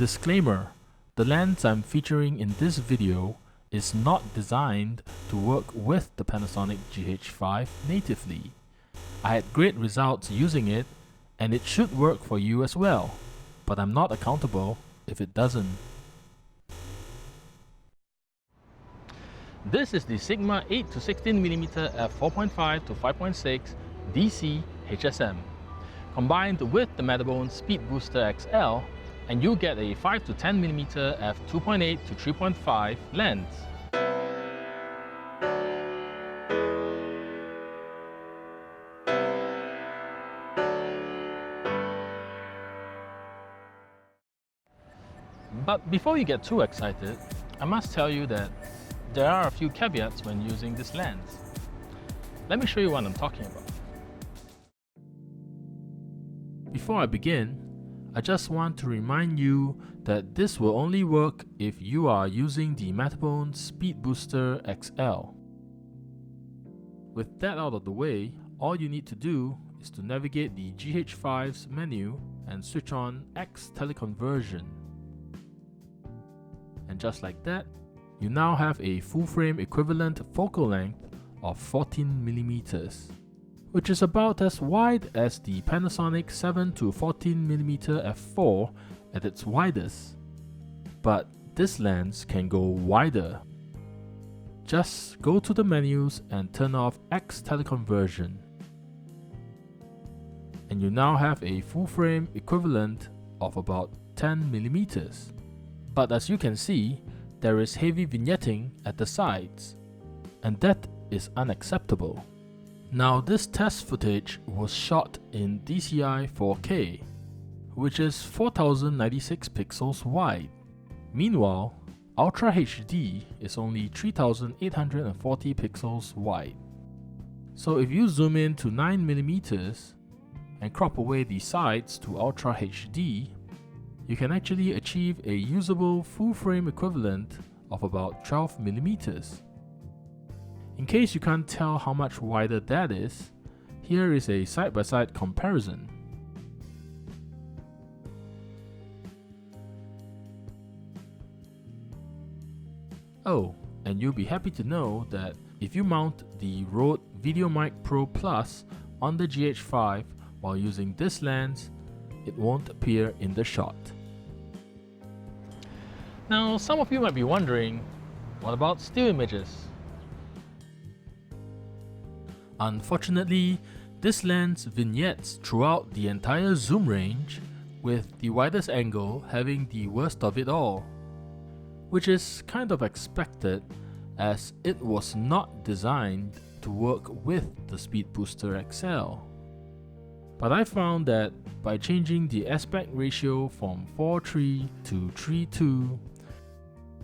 Disclaimer: the lens I'm featuring in this video is not designed to work with the Panasonic GH5 natively. I had great results using it, and it should work for you as well, but I'm not accountable if it doesn't. This is the Sigma 8-16mm f4.5-5.6 DC HSM, combined with the Metabone Speedbooster XL, and you get a 5-10mm f2.8-3.5 lens. But before you get too excited, I must tell you that there are a few caveats when using this lens. Let me show you what I'm talking about. Before I begin, I just want to remind you that this will only work if you are using the Metabone Speedbooster XL. With that out of the way, all you need to do is to navigate the GH5's menu and switch on X teleconversion. And just like that, you now have a full-frame equivalent focal length of 14mm, which is about as wide as the Panasonic 7-14mm f4 at its widest. But this lens can go wider. Just go to the menus and turn off X teleconversion, and you now have a full-frame equivalent of about 10mm. But as you can see, there is heavy vignetting at the sides, and that is unacceptable. Now, this test footage was shot in DCI 4K, which is 4096 pixels wide. Meanwhile, Ultra HD is only 3840 pixels wide. So if you zoom in to 9mm and crop away the sides to Ultra HD, you can actually achieve a usable full-frame equivalent of about 12mm. In case you can't tell how much wider that is, here is a side-by-side comparison. Oh, and you'll be happy to know that if you mount the Rode VideoMic Pro Plus on the GH5 while using this lens, it won't appear in the shot. Now, some of you might be wondering, what about still images? Unfortunately, this lens vignettes throughout the entire zoom range, with the widest angle having the worst of it all, which is kind of expected as it was not designed to work with the Speedbooster XL. But I found that by changing the aspect ratio from 4:3 to 3:2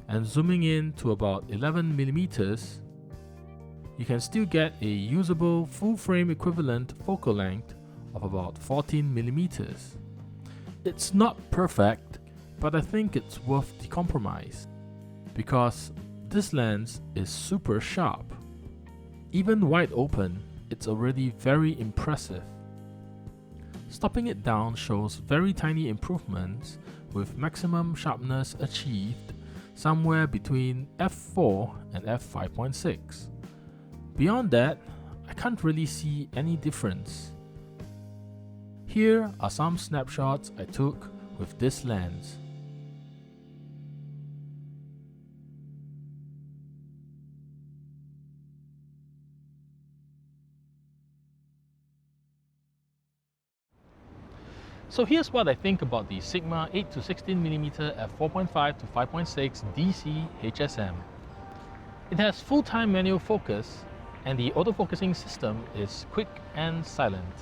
and zooming in to about 11mm, you can still get a usable full-frame equivalent focal length of about 14mm. It's not perfect, but I think it's worth the compromise, because this lens is super sharp. Even wide open, it's already very impressive. Stopping it down shows very tiny improvements, with maximum sharpness achieved somewhere between f4 and f5.6. Beyond that, I can't really see any difference. Here are some snapshots I took with this lens. So here's what I think about the Sigma 8-16mm f4.5-5.6 DC HSM. It has full-time manual focus, and the autofocusing system is quick and silent.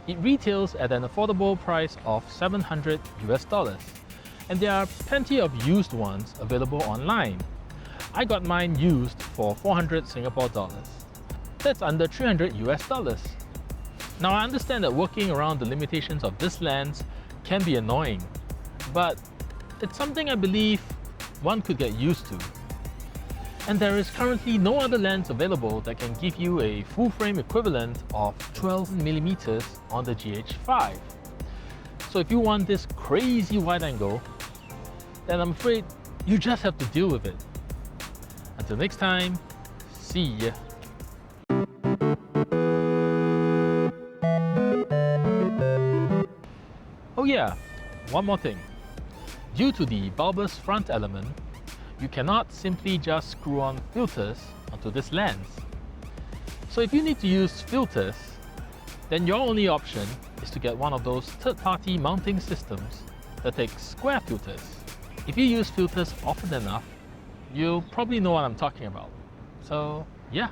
It retails at an affordable price of $700 US, and there are plenty of used ones available online. I got mine used for 400 Singapore dollars. That's under $300 US. Now, I understand that working around the limitations of this lens can be annoying, but it's something I believe one could get used to. And there is currently no other lens available that can give you a full-frame equivalent of 12mm on the GH5. So if you want this crazy wide angle, then I'm afraid you just have to deal with it. Until next time, see ya. Oh yeah, one more thing. Due to the bulbous front element, you cannot simply just screw on filters onto this lens. So if you need to use filters, then your only option is to get one of those third-party mounting systems that takes square filters. If you use filters often enough, you'll probably know what I'm talking about. So yeah.